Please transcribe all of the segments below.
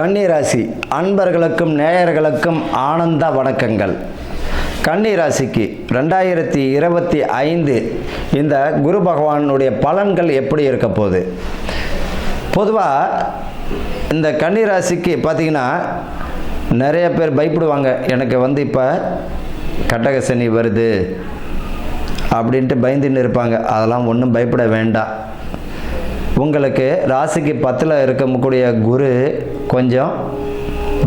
கன்னிராசி அன்பர்களுக்கும் நேயர்களுக்கும் ஆனந்த வணக்கங்கள். கன்னிராசிக்கு 2025 இந்த குரு பகவானுடைய பலன்கள் எப்படி இருக்க போகுது? பொதுவாக இந்த கன்னிராசிக்கு பார்த்திங்கன்னா நிறைய பேர் பயப்படுவாங்க. எனக்கு இப்போ கட்டக சனி வருது அப்படின்ட்டு பயந்துன்னு இருப்பாங்க. அதெல்லாம் ஒன்றும் பயப்பட வேண்டாம். உங்களுக்கு ராசிக்கு 10ல் இருக்கக்கூடிய குரு கொஞ்சம்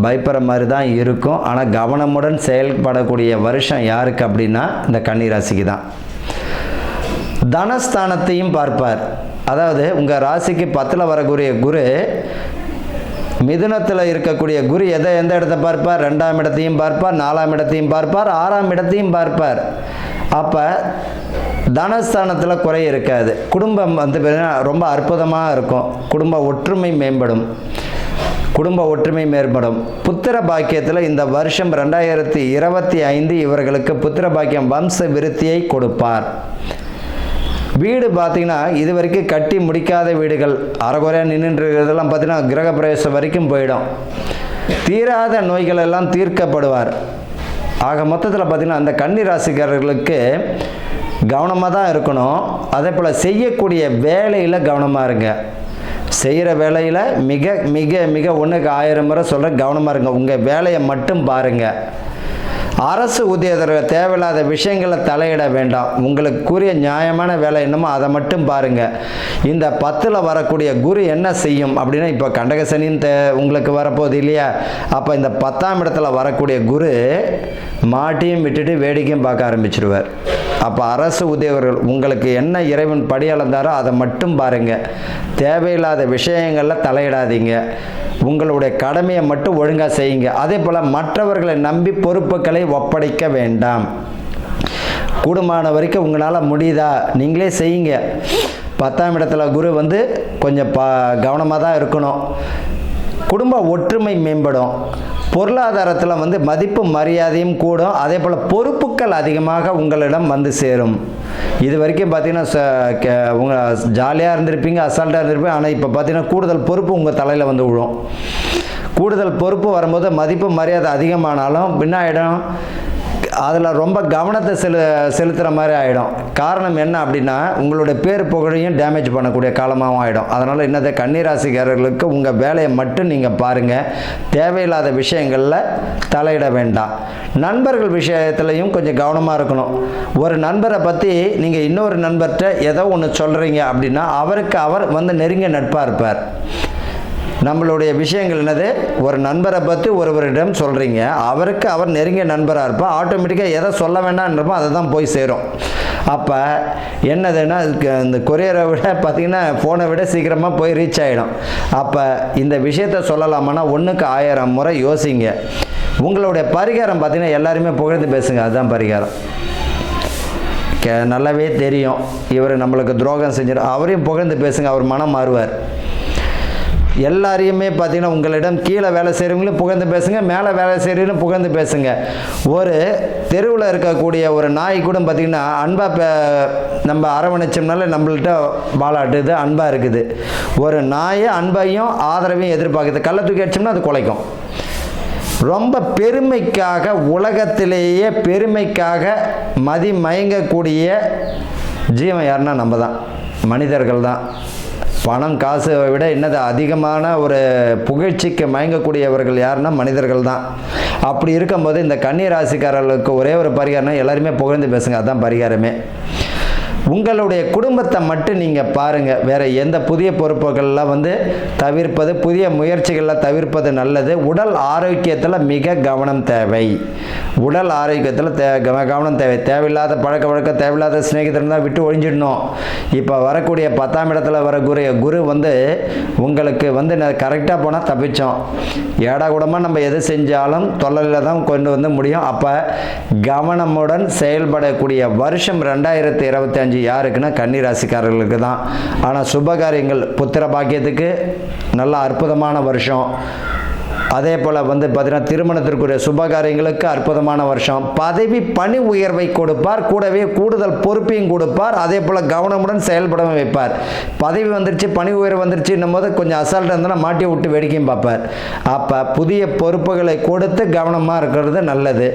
பயப்படுற மாதிரி தான் இருக்கும். ஆனால் கவனமுடன் செயல்படக்கூடிய வருஷம் யாருக்கு அப்படின்னா இந்த கன்னிராசிக்கு தான். தனஸ்தானத்தையும் பார்ப்பார். அதாவது உங்கள் ராசிக்கு 10ல் வரக்கூடிய குரு மிதுனத்தில் இருக்கக்கூடிய குரு எந்த இடத்தை பார்ப்பார்? 2ஆம் இடத்தையும் பார்ப்பார், 4ஆம் இடத்தையும் பார்ப்பார், 6ஆம் இடத்தையும் பார்ப்பார். அப்போ தனஸ்தானத்தில் குறை இருக்காது. குடும்பம் ரொம்ப அற்புதமாக இருக்கும். குடும்ப ஒற்றுமை மேம்படும். புத்திர பாக்கியத்தில் இந்த வருஷம் 2025 இவர்களுக்கு புத்திர பாக்கியம் வம்ச விருத்தியை கொடுப்பார். வீடு பார்த்திங்கன்னா இது வரைக்கும் கட்டி முடிக்காத வீடுகள் அறகுறையாக நின்றுன்றதெல்லாம் பார்த்திங்கன்னா கிரக பிரவேசம் வரைக்கும் போயிடும். தீராத நோய்கள் எல்லாம் தீர்க்கப்படுவார். ஆக மொத்தத்தில் பார்த்திங்கன்னா அந்த கன்னி ராசிக்காரர்களுக்கு கவனமாக தான் இருக்கணும். அதே போல் செய்யக்கூடிய வேலையில் கவனமாக இருங்க. செய்கிற வேலையில் மிக மிக மிக 1க்கு 1000 முறை சொல்கிற கவனமாக இருங்க. உங்கள் வேலையை மட்டும் பாருங்கள். அரசு ஊதியத்தில் தேவையில்லாத விஷயங்களை தலையிட வேண்டாம். உங்களுக்கு கூறிய நியாயமான வேலை என்னமோ அதை மட்டும் பாருங்கள். இந்த 10ல் வரக்கூடிய குரு என்ன செய்யும் அப்படின்னா, இப்போ கண்டக சனின்னு உங்களுக்கு வரப்போகுது இல்லையா? அப்போ இந்த 10ஆம் இடத்துல வரக்கூடிய குரு மாட்டியும் விட்டுட்டு வேடிக்கையும் பார்க்க ஆரம்பிச்சிடுவார். அப்போ அரசு உத்தியோகர்கள் உங்களுக்கு என்ன இறைவன் படியளந்தாரோ அதை மட்டும் பாருங்கள். தேவையில்லாத விஷயங்களில் தலையிடாதீங்க. உங்களுடைய கடமையை மட்டும் ஒழுங்காக செய்யுங்க. அதே போல் மற்றவர்களை நம்பி பொறுப்புகளை ஒப்படைக்க வேண்டாம். கூடுமான வரைக்கும் உங்களால் முடியுதா நீங்களே செய்யுங்க. 10ஆம் இடத்துல குரு கொஞ்சம் கவனமாக தான் இருக்கணும். குடும்ப ஒற்றுமை மேம்படும். பொருளாதாரத்தில் மதிப்பு மரியாதையும் கூடும். அதே போல் பொறுப்புகள் அதிகமாக உங்களிடம் சேரும். இது வரைக்கும் பார்த்தீங்கன்னா உங்கள் ஜாலியாக இருந்திருப்பீங்க, அசால்ட்டாக இருந்திருப்பீங்க. ஆனால் இப்போ பார்த்தீங்கன்னா கூடுதல் பொறுப்பு உங்கள் தலையில் விழும். கூடுதல் பொறுப்பு வரும்போது மதிப்பு மரியாதை அதிகமானாலும் பின்னாயிடும் அதில் ரொம்ப கவனத்தை செலுத்துகிற மாதிரி ஆகிடும். காரணம் என்ன அப்படின்னா உங்களுடைய பேர் புகழையும் டேமேஜ் பண்ணக்கூடிய காலமாகவும் ஆகிடும். அதனால் என்னது கன்னிராசிக்காரர்களுக்கு உங்கள் வேலையை மட்டும் நீங்கள் பாருங்கள். தேவையில்லாத விஷயங்களில் தலையிட வேண்டாம். நண்பர்கள் விஷயத்துலையும் கொஞ்சம் கவனமாக இருக்கணும். ஒரு நண்பரை பற்றி நீங்கள் இன்னொரு நண்பர்கிட்ட ஏதோ ஒன்று சொல்கிறீங்க அப்படின்னா அவருக்கு அவர் நெருங்கிய நட்பாக இருப்பார். நம்மளுடைய விஷயங்கள் என்னது, ஒரு நண்பரை பற்றி ஒருவரிடம் சொல்கிறீங்க, அவருக்கு அவர் நெருங்கிய நண்பராக இருப்பார். ஆட்டோமேட்டிக்காக எதை சொல்ல வேண்டாம்ன்றப்போ அதை தான் போய் சேரும். அப்போ என்னதுன்னா இந்த கொரியரை விட பார்த்திங்கன்னா ஃபோனை விட சீக்கிரமாக போய் ரீச் ஆகிடும். அப்போ இந்த விஷயத்தை சொல்லலாமான்னா 1க்கு 1000 முறை யோசிங்க. உங்களுடைய பரிகாரம் பார்த்திங்கன்னா எல்லாருமே புகழ்ந்து பேசுங்க. அதுதான் பரிகாரம். நல்லாவே தெரியும் இவர் நம்மளுக்கு துரோகம் செஞ்சிடும், அவரையும் புகழ்ந்து பேசுங்க. அவர் மனம் மாறுவார். எல்லாரையுமே பார்த்தீங்கன்னா உங்களிடம் கீழே வேலை செய்கிறவங்களும் புகழ்ந்து பேசுங்க, மேலே வேலை செய்கிறவங்களும் புகழ்ந்து பேசுங்க. ஒரு தெருவில் இருக்கக்கூடிய ஒரு நாய் கூட பார்த்திங்கன்னா அன்பாக நம்ம அரவணைச்சோம்னால நம்மள்கிட்ட வாழாட்டுது, அன்பாக இருக்குது. ஒரு நாயை அன்பையும் ஆதரவையும் எதிர்பார்க்குது. கள்ள தூக்கி அடிச்சோம்னா அது குலைக்கும். ரொம்ப பெருமைக்காக, உலகத்திலேயே பெருமைக்காக மயங்கக்கூடிய ஜீவன் யாருன்னா நம்ம தான், மனிதர்கள் தான். பணம் காசை விட என்னது அதிகமான ஒரு புகழ்ச்சிக்கு மயங்கக்கூடியவர்கள் யாருன்னா மனிதர்கள் தான். அப்படி இருக்கும்போது இந்த கன்னி ராசிக்காரர்களுக்கு ஒரே ஒரு பரிகாரம், எல்லாருமே புகழ்ந்து பேசுங்க. அதுதான் பரிகாரமே. உங்களுடைய குடும்பத்தை மட்டும் நீங்கள் பாருங்கள். வேறு எந்த புதிய பொறுப்புகள்லாம் தவிர்ப்பது, புதிய முயற்சிகளில் தவிர்ப்பது நல்லது. உடல் ஆரோக்கியத்தில் மிக கவனம் தேவை. உடல் ஆரோக்கியத்தில் கவனம் தேவை. தேவையில்லாத பழக்க வழக்கம், தேவையில்லாத சிநேகிதர்கள் தான் விட்டு ஒழிஞ்சிடணும். இப்போ வரக்கூடிய 10ஆம் இடத்துல வரக்கூடிய குரு உங்களுக்கு கரெக்டாக போனால் தப்பிச்சோம். ஏடா கூடமாக நம்ம எது செஞ்சாலும் தொல்லையில் தான் கொண்டு முடியும். அப்போ கவனமுடன் செயல்படக்கூடிய வருஷம் 2025 யாருக்குன்னா கன்னி ராசிக்காரர்களுக்கு தான். ஆனால் சுபகாரியங்கள், புத்திர பாக்கியத்துக்கு நல்ல அற்புதமான வருஷம். அதே போல் வந்து பார்த்தீங்கன்னா திருமணத்திற்குரிய சுபகாரியங்களுக்கு அற்புதமான வருஷம். பதவி பணி உயர்வை கொடுப்பார், கூடவே கூடுதல் பொறுப்பையும் கொடுப்பார். அதே போல் கவனமுடன் செயல்படவும் வைப்பார். பதவி வந்துருச்சு, பணி உயர்வு வந்துருச்சு போது கொஞ்சம் அசால்ட்டாக இருந்தால் மாட்டி விட்டு வேடிக்கையும் பார்ப்பார். அப்போ புதிய பொறுப்புகளை கொடுத்து கவனமாக இருக்கிறது நல்லது.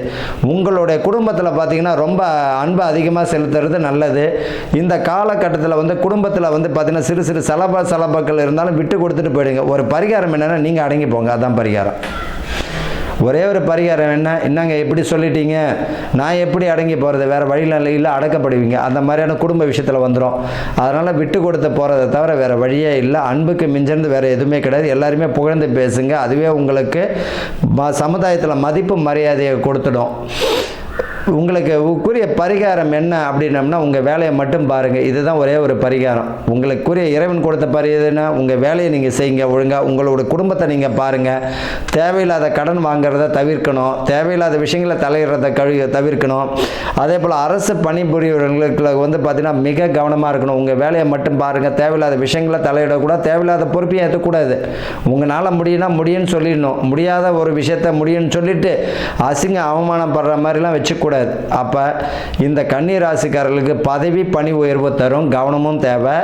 உங்களுடைய குடும்பத்தில் பார்த்தீங்கன்னா ரொம்ப அன்பு அதிகமாக செலுத்துறது நல்லது. இந்த காலகட்டத்தில் வந்து குடும்பத்தில் வந்து பார்த்தீங்கன்னா சிறு சிறு சலபாக்கள் இருந்தாலும் விட்டு கொடுத்துட்டு போயிடுங்க. ஒரு பரிகாரம் என்னென்னா நீங்கள் அடங்கி போங்க, அதான் பரிகாரம். ஒரே ஒரு பரிகாரம் என்ன, என்னங்க எப்படி சொல்லிட்டீங்க, நான் எப்படி அடங்கி போகிறது, வேறு வழியில் இல்லை அடக்கப்படுவீங்க, அந்த மாதிரியான குடும்ப விஷயத்தில் வந்துடும். அதனால் விட்டு கொடுத்து போகிறத தவிர வேறு வழியே இல்லை. அன்புக்கு மிஞ்சிருந்து வேறு எதுவுமே கிடையாது. எல்லாருமே புகழ்ந்து பேசுங்க, அதுவே உங்களுக்கு சமுதாயத்தில் மதிப்பு மரியாதையை கொடுத்துடும். உங்களுக்கு உரிய பரிகாரம் என்ன அப்படின்னம்னா உங்கள் வேலையை மட்டும் பாருங்கள். இதுதான் ஒரே ஒரு பரிகாரம். உங்களுக்குரிய இறைவன் கொடுத்த பரிகாரம்னா உங்கள் வேலையை நீங்கள் செய்யுங்க ஒழுங்காக. உங்களோட குடும்பத்தை நீங்கள் பாருங்கள். தேவையில்லாத கடன் வாங்குறத தவிர்க்கணும். தேவையில்லாத விஷயங்களை தலையிடுறத தவிர்க்கணும். அதே போல் அரசு பணிபுரியவர்களுக்கு வந்து பார்த்திங்கன்னா மிக கவனமாக இருக்கணும். உங்கள் வேலையை மட்டும் பாருங்கள். தேவையில்லாத விஷயங்களை தலையிடக்கூடாது. தேவையில்லாத பொறுப்பையும் ஏற்றக்கூடாது. உங்களால் முடியும்னா முடியும்னு சொல்லிடணும். முடியாத ஒரு விஷயத்த முடியும்னு சொல்லிட்டு அசிங்க அவமானப்படுற மாதிரிலாம் வச்சுக்கூடாது. அப்ப இந்த கன்னி ராசிக்காரர்களுக்கு பதவி பணி உயர்வு தரும், கவனமும் தேவை.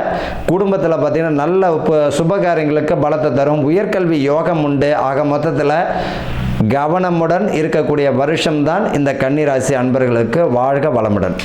குடும்பத்தில் பார்த்தீங்கன்னா நல்ல சுபகாரியங்களுக்கு பலத்தை தரும். உயர்கல்வி யோகம் உண்டு. ஆக மொத்தத்தில் கவனமுடன் இருக்கக்கூடிய வருஷம்தான் இந்த கன்னி ராசி அன்பர்களுக்கு. வாழ்க வளமுடன்.